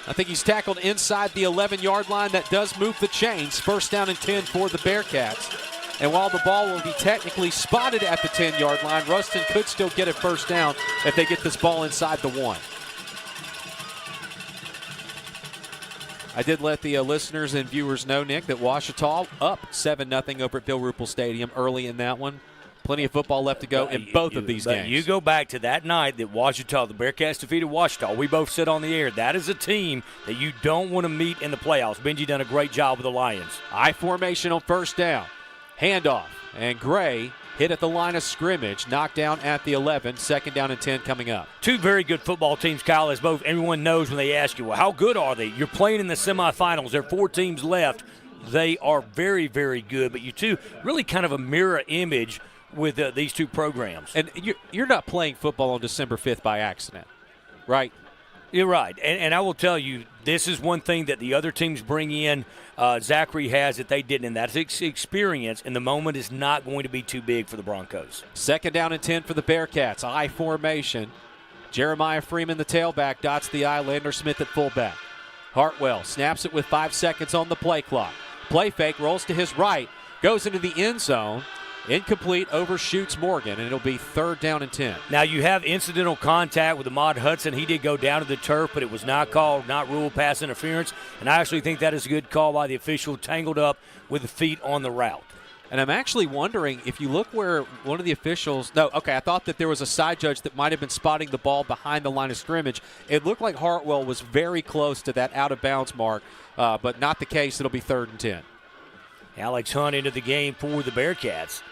I think he's tackled inside the 11-yard line. That does move the chains. First down and 10 for the Bearcats. And while the ball will be technically spotted at the 10-yard line, Ruston could still get a first down if they get this ball inside the 1. I did let the listeners and viewers know, Nick, that Ouachita up 7-0 over at Bill Ruppel Stadium early in that one. Plenty of football left to go in both of these games. You go back to that night that Ouachita, the Bearcats defeated Ouachita. We both said on the air, that is a team that you don't want to meet in the playoffs. Benji done a great job with the Lions. I formation on first down. Handoff. And Gray hit at the line of scrimmage, knocked down at the 11, second down and 10 coming up. Two very good football teams, Kyle, as both everyone knows when they ask you, well, how good are they? You're playing in the semifinals. There are 4 teams left. They are very, very good, but you two really kind of a mirror image with these two programs. And you're not playing football on December 5th by accident, right? You're right. And I will tell you, this is one thing that the other teams bring in. Zachary has that they didn't, and that's experience, and the moment is not going to be too big for the Broncos. Second down and 10 for the Bearcats. I formation. Jeremiah Freeman, the tailback, dots the I. Lander Smith at fullback. Hartwell snaps it with 5 seconds on the play clock. Play fake, rolls to his right, goes into the end zone. Incomplete, overshoots Morgan, and it'll be third down and 10. Now, you have incidental contact with Ahmad Hudson. He did go down to the turf, but it was not called, not ruled pass interference. And I actually think that is a good call by the official, tangled up with the feet on the route. And I'm actually wondering if you look where one of the officials – no, okay, I thought that there was a side judge that might have been spotting the ball behind the line of scrimmage. It looked like Hartwell was very close to that out-of-bounds mark, but not the case. It'll be third and 10. Alex Hunt into the game for the Bearcats.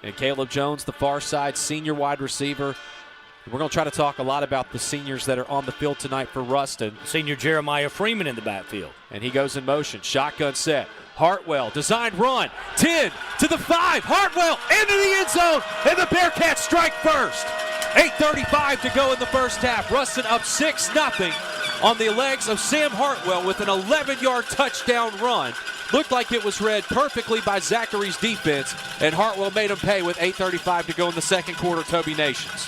And Caleb Jones, the far side senior wide receiver. We're going to try to talk a lot about the seniors that are on the field tonight for Ruston. Senior Jeremiah Freeman in the backfield. And he goes in motion. Shotgun set. Hartwell, designed run. 10 to the 5. Hartwell into the end zone. And the Bearcats strike first. 8:35 to go in the first half. Ruston up 6-0 on the legs of Sam Hartwell with an 11-yard touchdown run. Looked like it was read perfectly by Zachary's defense, and Hartwell made him pay with 8:35 to go in the second quarter, Toby Nations.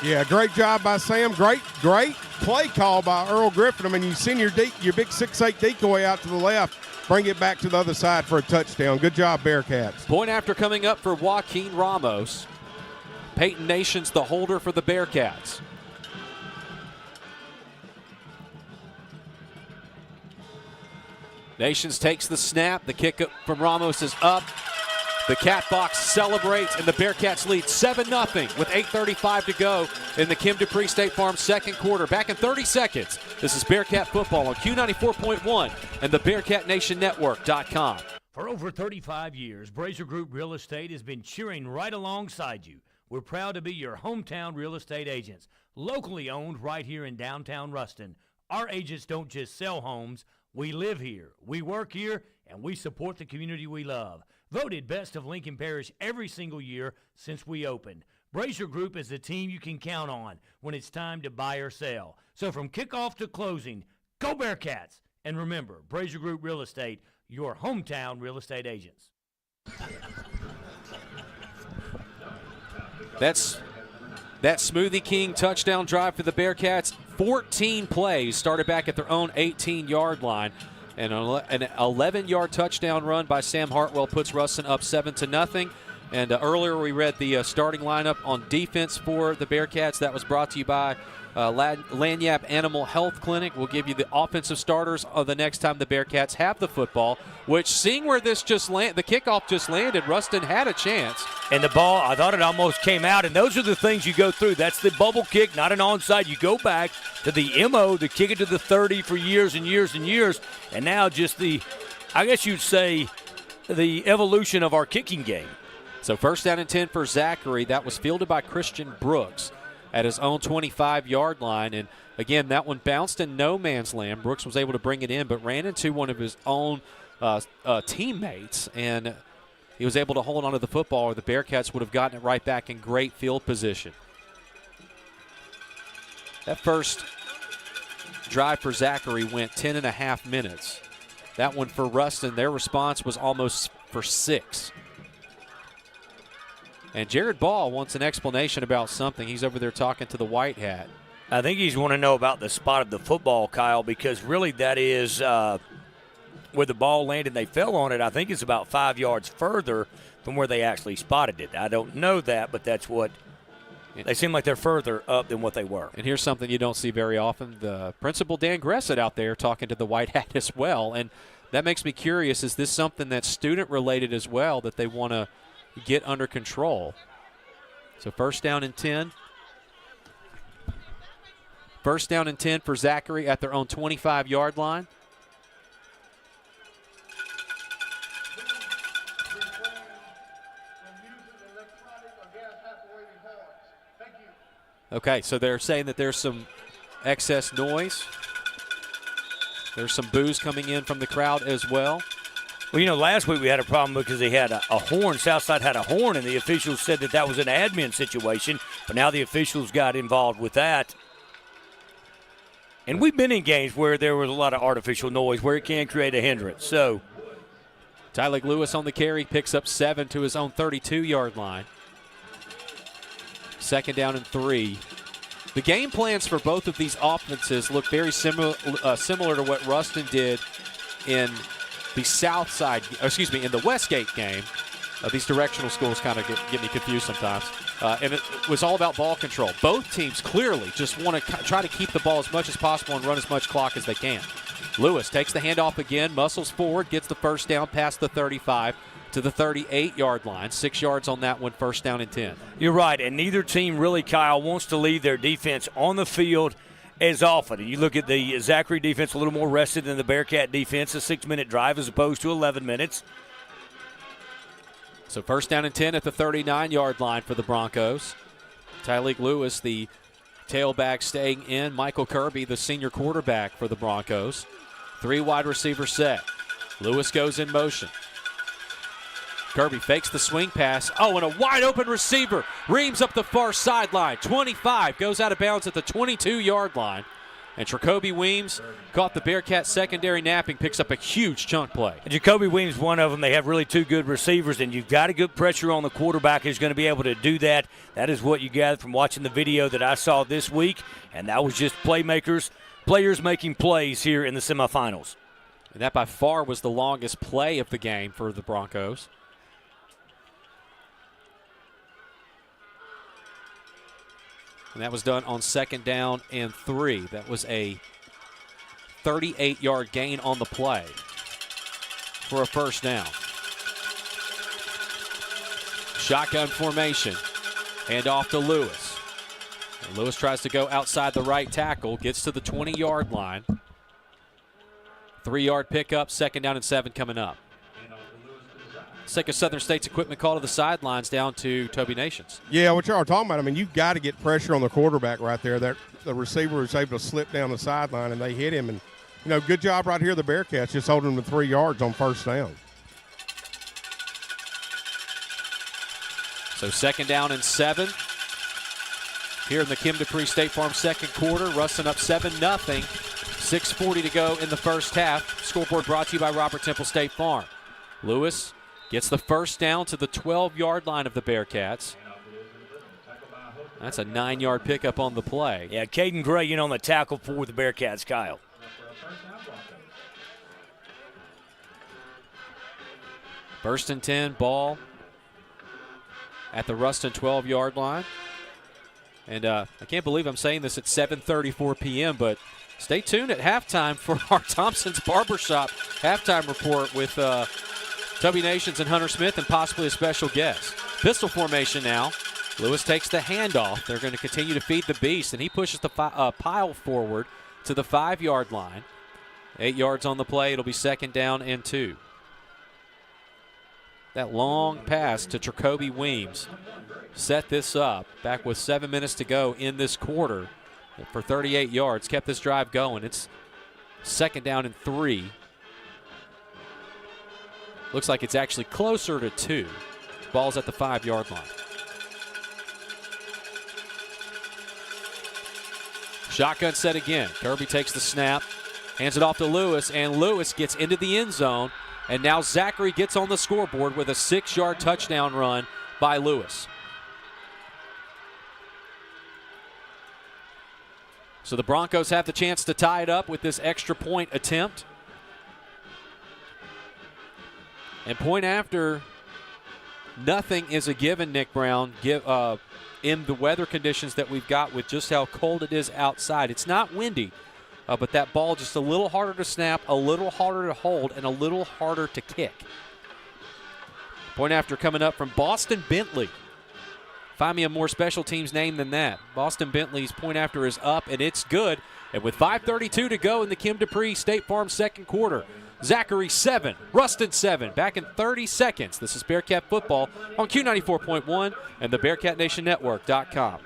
Yeah, great job by Sam. Great play call by Earl Griffin. I mean, you send your big 6'8" decoy out to the left, bring it back to the other side for a touchdown. Good job, Bearcats. Point after coming up for Joaquin Ramos. Peyton Nations, the holder for the Bearcats. Nations takes the snap. The kick from Ramos is up. The Cat Box celebrates, and the Bearcats lead 7-0 with 8:35 to go in the Kim Dupree State Farm second quarter. Back in 30 seconds, this is Bearcat Football on Q94.1 and the BearcatNationNetwork.com. For over 35 years, Brazier Group Real Estate has been cheering right alongside you. We're proud to be your hometown real estate agents, locally owned right here in downtown Ruston. Our agents don't just sell homes. We live here, we work here, and we support the community we love. Voted Best of Lincoln Parish every single year since we opened. Brazier Group is the team you can count on when it's time to buy or sell. So from kickoff to closing, go Bearcats! And remember, Brazier Group Real Estate, your hometown real estate agents. That's that Smoothie King touchdown drive for the Bearcats. 14 plays started back at their own 18-yard line. And an 11-yard touchdown run by Sam Hartwell puts Ruston up 7-0. And earlier we read the starting lineup on defense for the Bearcats. That was brought to you by Lanyap Animal Health Clinic. We'll give you the offensive starters the next time the Bearcats have the football, which, seeing where this the kickoff just landed, Ruston had a chance. And the ball, I thought it almost came out, and those are the things you go through. That's the bubble kick, not an onside. You go back to the MO, to kick it to the 30 for years and years and years, and now just I guess you'd say, the evolution of our kicking game. So 1st down and 10 for Zachary. That was fielded by Christian Brooks at his own 25-yard line. And, again, that one bounced in no man's land. Brooks was able to bring it in, but ran into one of his own teammates, and he was able to hold onto the football, or the Bearcats would have gotten it right back in great field position. That first drive for Zachary went 10.5 minutes. That one for Ruston, their response was almost for 6. And Jared Ball wants an explanation about something. He's over there talking to the white hat. I think he's want to know about the spot of the football, Kyle, because really that is where the ball landed. They fell on it. I think it's about 5 yards further from where they actually spotted it. I don't know that, but that's what they seem like they're further up than what they were. And here's something you don't see very often. The principal, Dan Gressett, out there talking to the white hat as well. And that makes me curious, is this something that's student-related as well that they want to get under control? So 1st down and 10. 1st down and 10 for Zachary at their own 25-yard line. Okay, so they're saying that there's some excess noise. There's some boos coming in from the crowd as well. Well, last week we had a problem because they had a horn. Southside had a horn, and the officials said that was an admin situation. But now the officials got involved with that. And we've been in games where there was a lot of artificial noise, where it can create a hindrance. So Tyler Lewis on the carry, picks up 7 to his own 32-yard line. 2nd down and 3. The game plans for both of these offenses look very similar to what Ruston did in the in the Westgate game. These directional schools kind of get me confused sometimes. And it was all about ball control. Both teams clearly just want to try to keep the ball as much as possible and run as much clock as they can. Lewis takes the handoff again, muscles forward, gets the 1st down past the 35 to the 38-yard line. 6 yards on that one, 1st down and 10. You're right, and neither team really, Kyle, wants to leave their defense on the field as often. And you look at the Zachary defense, a little more rested than the Bearcat defense, a 6-minute drive as opposed to 11 minutes. So 1st down and 10 at the 39-yard line for the Broncos. Tyleek Lewis, the tailback, staying in. Michael Kirby, the senior quarterback for the Broncos. 3 wide receiver set. Lewis goes in motion. Kirby fakes the swing pass. Oh, and a wide-open receiver. Reams up the far sideline. 25 goes out of bounds at the 22-yard line. And Jacoby Weems caught the Bearcat secondary napping, picks up a huge chunk play. Jacoby Weems, one of them. They have really 2 good receivers, and you've got to get pressure on the quarterback who's going to be able to do that. That is what you gathered from watching the video that I saw this week, and that was just players making plays here in the semifinals. And that by far was the longest play of the game for the Broncos. And that was done on 2nd down and 3. That was a 38-yard gain on the play for a 1st down. Shotgun formation. Hand off to Lewis. And Lewis tries to go outside the right tackle. Gets to the 20-yard line. 3-yard pickup. 2nd down and 7 coming up. Sake of Southern State's equipment call to the sidelines down to Toby Nations. Yeah, what y'all are talking about, I mean, you've got to get pressure on the quarterback right there. That the receiver was able to slip down the sideline, and they hit him. And, good job right here, the Bearcats, just holding him to 3 yards on 1st down. So 2nd down and 7. Here in the Kim Dupree State Farm 2nd quarter, Ruston up 7-0. 6:40 to go in the 1st half. Scoreboard brought to you by Robert Temple State Farm. Lewis gets the 1st down to the 12-yard line of the Bearcats. That's a 9-yard pickup on the play. Yeah, Caden Gray in on the tackle for the Bearcats, Kyle. First and 10, ball at the Ruston 12-yard line. And I can't believe I'm saying this at 7:34 p.m., but stay tuned at halftime for our Thompson's Barbershop halftime report with W Nations and Hunter Smith and possibly a special guest. Pistol formation now. Lewis takes the handoff. They're going to continue to feed the beast, and he pushes the pile forward to the 5-yard line. 8 yards on the play. It'll be 2nd down and 2. That long pass to Jacoby Weems set this up back with 7 minutes to go in this quarter for 38 yards. Kept this drive going. It's 2nd down and 3. Looks like it's actually closer to 2. Ball's at the 5-yard line. Shotgun set again. Kirby takes the snap, hands it off to Lewis, and Lewis gets into the end zone. And now Zachary gets on the scoreboard with a 6-yard touchdown run by Lewis. So the Broncos have the chance to tie it up with this extra point attempt. And point after, nothing is a given, Nick Brown, in the weather conditions that we've got with just how cold it is outside. It's not windy. But that ball just a little harder to snap, a little harder to hold, and a little harder to kick. Point after coming up from Boston Bentley. Find me a more special teams name than that. Boston Bentley's point after is up, and it's good. And with 5:32 to go in the Kim Dupree State Farm second quarter, Zachary 7, Ruston 7, back in 30 seconds. This is Bearcat Football on Q94.1 and the BearcatNationNetwork.com.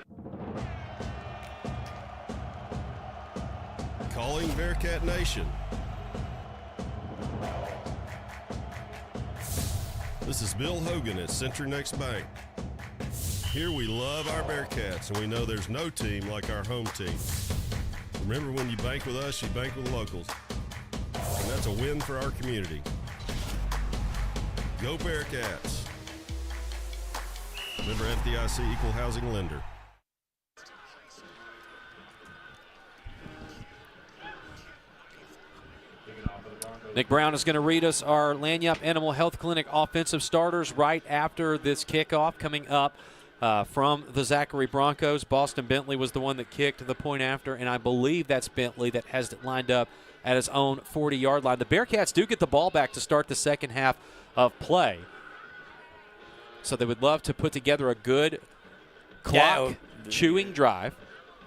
Calling Bearcat Nation. This is Bill Hogan at Century Next Bank. Here we love our Bearcats, and we know there's no team like our home team. Remember, when you bank with us, you bank with locals. And that's a win for our community. Go Bearcats. Member FDIC Equal Housing Lender. Nick Brown is going to read us our Lanyap Animal Health Clinic offensive starters right after this kickoff coming up from the Zachary Broncos. Boston Bentley was the one that kicked the point after, and I believe that's Bentley that has it lined up at his own 40-yard line. The Bearcats do get the ball back to start the second half of play. So they would love to put together a good clock-chewing drive.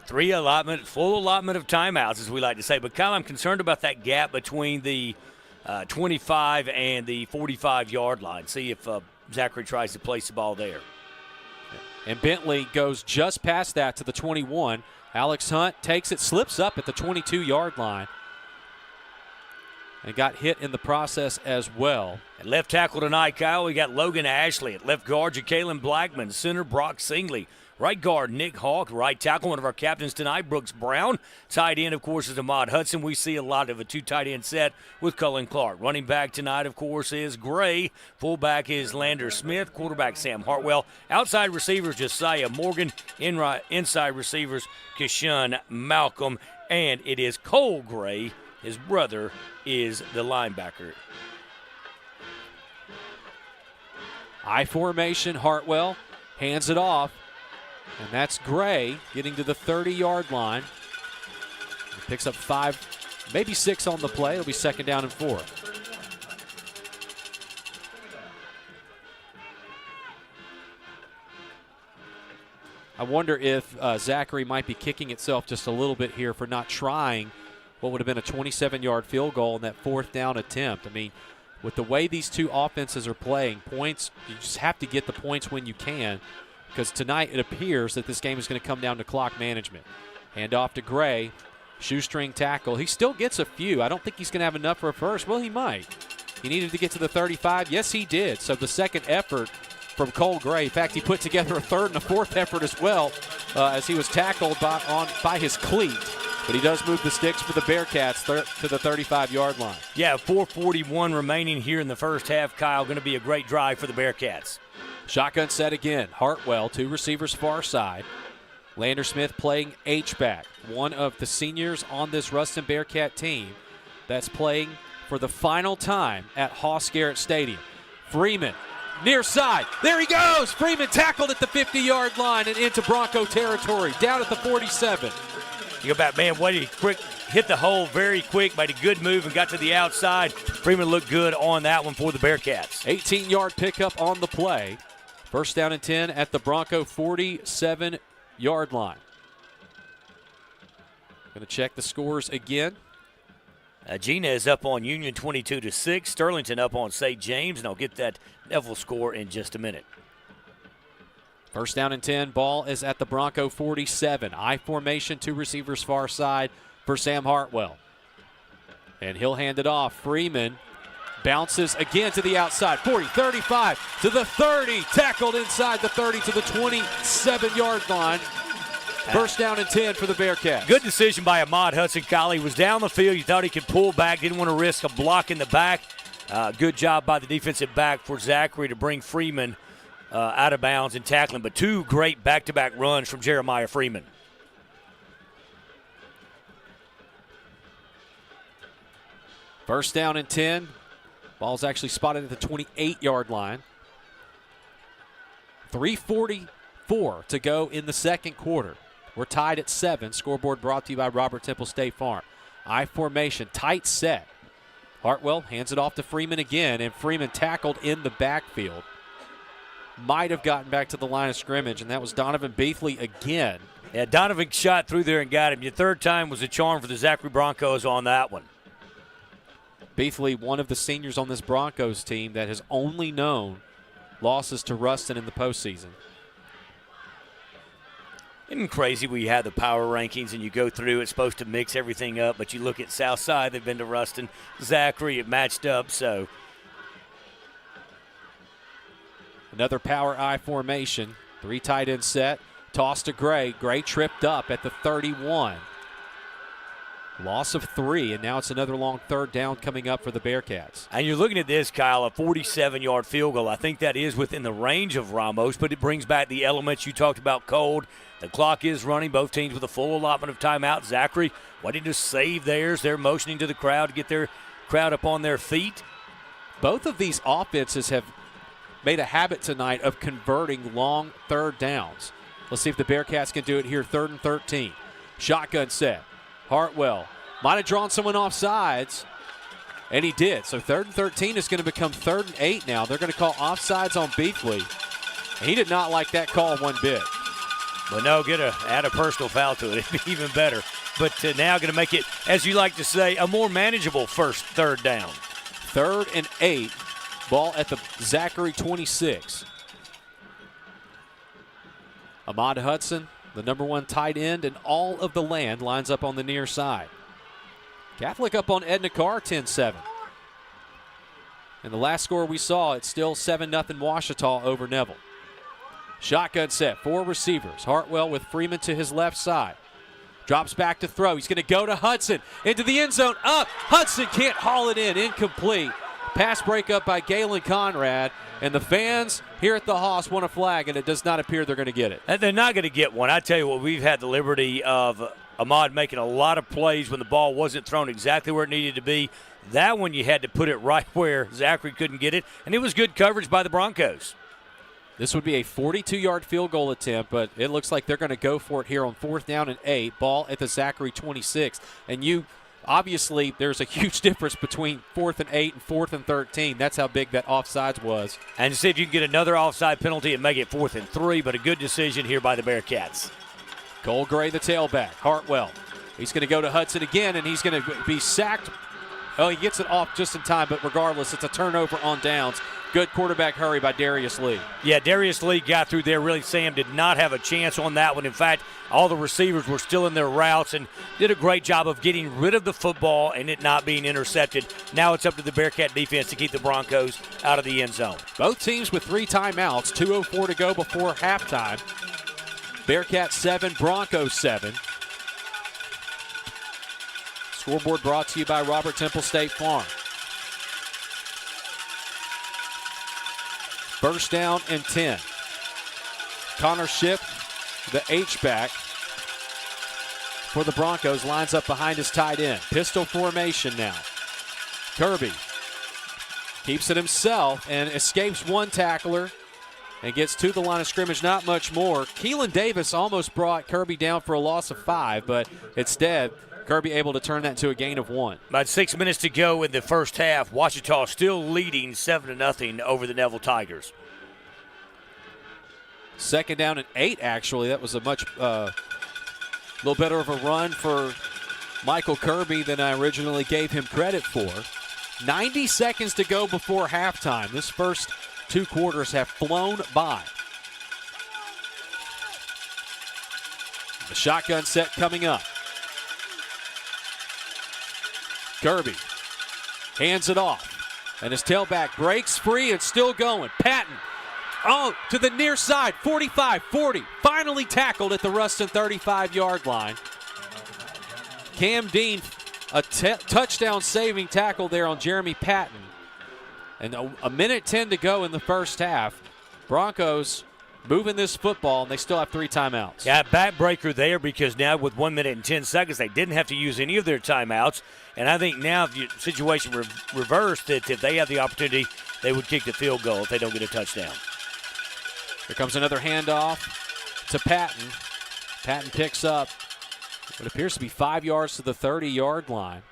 Full allotment of timeouts, as we like to say. But, Kyle, I'm concerned about that gap between the 25 and the 45-yard line. See if Zachary tries to place the ball there. And Bentley goes just past that to the 21. Alex Hunt takes it, slips up at the 22-yard line, and got hit in the process as well. At left tackle tonight, Kyle, we got Logan Ashley. At left guard, Jacalen Blackman. Center, Brock Singley. Right guard, Nick Hawk. Right tackle, one of our captains tonight, Brooks Brown. Tight end, of course, is Ahmad Hudson. We see a lot of a two-tight end set with Cullen Clark. Running back tonight, of course, is Gray. Fullback is Lander Smith. Quarterback, Sam Hartwell. Outside receivers, Josiah Morgan. Inside receivers, Kishun Malcolm. And it is Cole Gray. His brother is the linebacker. I formation, Hartwell hands it off. And that's Gray getting to the 30-yard line. He picks up 5, maybe 6 on the play. It'll be 2nd down and 4. I wonder if Zachary might be kicking itself just a little bit here for not trying what would have been a 27-yard field goal in that 4th down attempt. I mean, with the way these two offenses are playing, points, you just have to get the points when you can. Because tonight it appears that this game is going to come down to clock management. Hand off to Gray, shoestring tackle. He still gets a few. I don't think he's going to have enough for a first. Well, he might. He needed to get to the 35. Yes, he did. So the second effort from Cole Gray. In fact, he put together a 3rd and a 4th effort as well as he was tackled by his cleat. But he does move the sticks for the Bearcats to the 35-yard line. Yeah, 4:41 remaining here in the first half, Kyle. Going to be a great drive for the Bearcats. Shotgun set again. Hartwell, 2 receivers far side. Lander Smith playing H-back, one of the seniors on this Ruston Bearcat team that's playing for the final time at Hoss Garrett Stadium. Freeman near side. There he goes. Freeman tackled at the 50-yard line and into Bronco territory, down at the 47. You go back, man, quick, hit the hole very quick, made a good move and got to the outside. Freeman looked good on that one for the Bearcats. 18-yard pickup on the play. First down and 10 at the Bronco 47-yard line. Going to check the scores again. Gina is up on Union 22-6. Sterlington up on St. James, and I'll get that Neville score in just a minute. First down and 10. Ball is at the Bronco 47. I formation, 2 receivers far side for Sam Hartwell. And he'll hand it off. Freeman bounces again to the outside. 40, 35 to the 30. Tackled inside the 30 to the 27-yard line. First down and 10 for the Bearcats. Good decision by Ahmad Hudson. Kyle, he was down the field. You thought he could pull back. Didn't want to risk a block in the back. Good job by the defensive back for Zachary to bring Freeman out of bounds and tackling. But 2 great back-to-back runs from Jeremiah Freeman. First down and 10. Ball's actually spotted at the 28-yard line. 3:44 to go in the second quarter. We're tied at 7. Scoreboard brought to you by Robert Temple State Farm. I formation, tight set. Hartwell hands it off to Freeman again, and Freeman tackled in the backfield. Might have gotten back to the line of scrimmage, and that was Donovan Beathley again. Yeah, Donovan shot through there and got him. Your third time was a charm for the Zachary Broncos on that one. Beathley, one of the seniors on this Broncos team that has only known losses to Ruston in the postseason. Isn't it crazy when you have the power rankings and you go through, it's supposed to mix everything up, but you look at Southside, they've been to Ruston. Zachary, it matched up, so. Another power I formation. 3 tight end set. Toss to Gray. Gray tripped up at the 31. Loss of 3, and now it's another long third down coming up for the Bearcats. And you're looking at this, Kyle, a 47-yard field goal. I think that is within the range of Ramos, but it brings back the elements you talked about cold. The clock is running, both teams with a full allotment of timeout. Zachary wanting to save theirs. They're motioning to the crowd to get their crowd up on their feet. Both of these offenses have made a habit tonight of converting long third downs. Let's see if the Bearcats can do it here. 3rd and 13. Shotgun set. Hartwell might have drawn someone off sides, and he did. So 3rd and 13 is going to become 3rd and 8 now. They're going to call offsides on Beathley. He did not like that call one bit. But no, add a personal foul to it. It'd be even better. But now going to make it, as you like to say, a more manageable third down. 3rd and 8. Ball at the Zachary 26. Ahmad Hudson, the number 1 tight end in all of the land, lines up on the near side. Catholic up on Edna Carr 10-7. And the last score we saw, it's still 7-0 Ouachita over Neville. Shotgun set, 4 receivers. Hartwell with Freeman to his left side. Drops back to throw. He's going to go to Hudson. Into the end zone. Up. Hudson can't haul it in. Incomplete. Pass breakup by Galen Conrad. And the fans here at the Hoss want a flag, and it does not appear they're going to get it. And they're not going to get one. I tell you what, we've had the liberty of Ahmad making a lot of plays when the ball wasn't thrown exactly where it needed to be. That one you had to put it right where Zachary couldn't get it, and it was good coverage by the Broncos. This would be a 42-yard field goal attempt, but it looks like they're going to go for it here on 4th down and 8. Ball at the Zachary 26. And obviously, there's a huge difference between 4th and 8 and 4th and 13. That's how big that offsides was. And see if you can get another offside penalty and make it 4th and 3, but a good decision here by the Bearcats. Cole Gray, the tailback. Hartwell. He's going to go to Hudson again, and he's going to be sacked. Oh, he gets it off just in time, but regardless, it's a turnover on downs. Good quarterback hurry by Darius Lee. Yeah, Darius Lee got through there. Really, Sam did not have a chance on that one. In fact, all the receivers were still in their routes and did a great job of getting rid of the football and it not being intercepted. Now it's up to the Bearcat defense to keep the Broncos out of the end zone. Both teams with 3 timeouts, 2:04 to go before halftime. Bearcats 7, Broncos 7. Scoreboard brought to you by Robert Temple State Farm. First down and 10. Connor Shipp, the H-back for the Broncos, lines up behind his tight end. Pistol formation now. Kirby keeps it himself and escapes one tackler and gets to the line of scrimmage, not much more. Keelan Davis almost brought Kirby down for a loss of 5, but instead, Kirby able to turn that into a gain of 1. About 6 minutes to go in the first half. Ouachita still leading 7-0 over the Neville Tigers. Second down and 8, actually. That was a much little better of a run for Michael Kirby than I originally gave him credit for. 90 seconds to go before halftime. This first 2 quarters have flown by. The shotgun set coming up. Kirby hands it off, and his tailback breaks free and still going. Patton, to the near side, 45, 40, finally tackled at the Ruston 35-yard line. Cam Dean, a touchdown saving tackle there on Jeremy Patton. And a minute 10 to go in the first half. Broncos moving this football, and they still have 3 timeouts. Yeah, backbreaker there, because now with 1 minute and 10 seconds, they didn't have to use any of their timeouts. And I think now if the situation reversed, that if they have the opportunity, they would kick the field goal if they don't get a touchdown. Here comes another handoff to Patton. Patton picks up what appears to be 5 yards to the 30-yard line.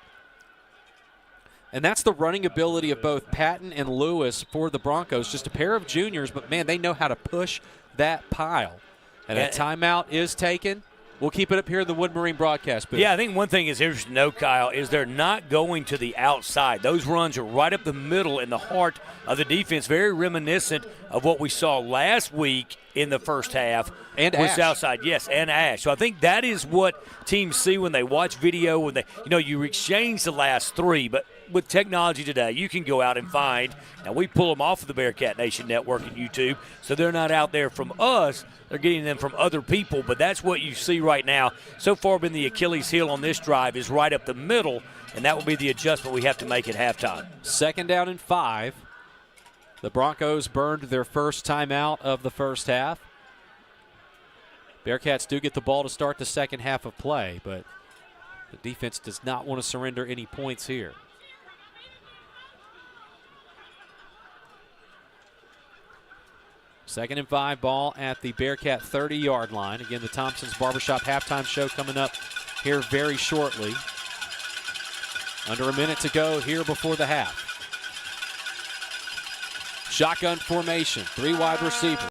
And that's the running ability of both Patton and Lewis for the Broncos. Just a pair of juniors, but, man, they know how to push that pile. And a timeout is taken. We'll keep it up here in the Wood Marine broadcast booth. Yeah, I think one thing is here's no, Kyle, is they're not going to the outside. Those runs are right up the middle in the heart of the defense, very reminiscent of what we saw last week in the first half. And with Ash. Southside, yes, and Ash. So I think that is what teams see when they watch video, when they, you exchange the last 3, but with technology today, you can go out and find, and we pull them off of the Bearcat Nation Network and YouTube, so they're not out there from us, they're getting them from other people, but that's what you see right now. So far, been the Achilles heel on this drive is right up the middle, and that will be the adjustment we have to make at halftime. Second down and 5. The Broncos burned their first timeout of the first half. Bearcats do get the ball to start the second half of play, but the defense does not want to surrender any points here. Second and 5, ball at the Bearcat 30-yard line. Again, the Thompson's Barbershop halftime show coming up here very shortly. Under a minute to go here before the half. Shotgun formation, 3 wide receivers.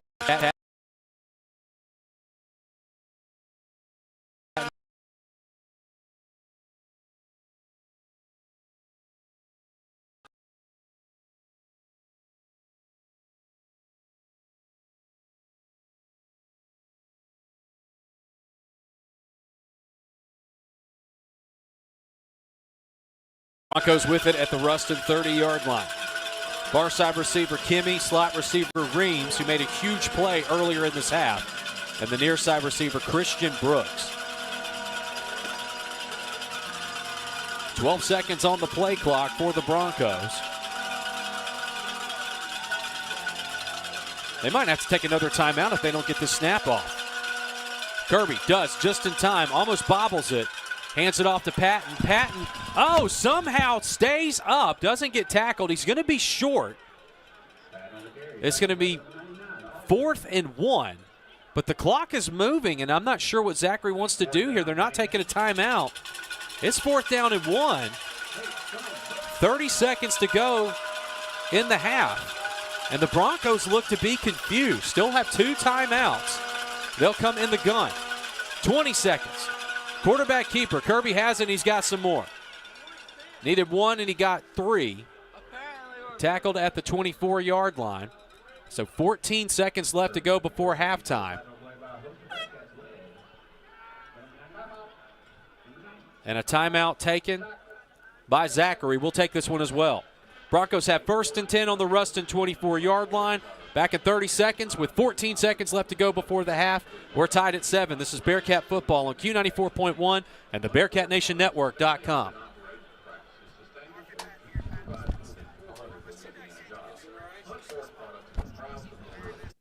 Broncos with it at the Ruston 30-yard line. Far side receiver Kimmy, slot receiver Reams, who made a huge play earlier in this half, and the near side receiver Christian Brooks. 12 seconds on the play clock for the Broncos. They might have to take another timeout if they don't get this snap off. Kirby does just in time, almost bobbles it. Hands it off to Patton. Patton, somehow stays up, doesn't get tackled. He's going to be short. It's going to be 4th and 1. But the clock is moving, and I'm not sure what Zachary wants to do here. They're not taking a timeout. It's 4th down and 1. 30 seconds to go in the half. And the Broncos look to be confused. Still have 2 timeouts. They'll come in the gun. 20 seconds. Quarterback keeper. Kirby has it. He's got some more. Needed 1, and he got 3. Tackled at the 24-yard line. So 14 seconds left to go before halftime. And a timeout taken by Zachary. We'll take this one as well. Broncos have 1st and 10 on the Ruston 24-yard line. Back in 30 seconds with 14 seconds left to go before the half. We're tied at 7. This is Bearcat football on Q94.1 and the BearcatNationNetwork.com.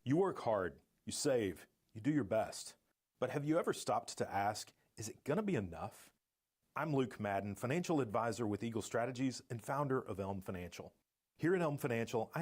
You work hard, you save, you do your best. But have you ever stopped to ask, is it going to be enough? I'm Luke Madden, financial advisor with Eagle Strategies and founder of Elm Financial. Here at Elm Financial,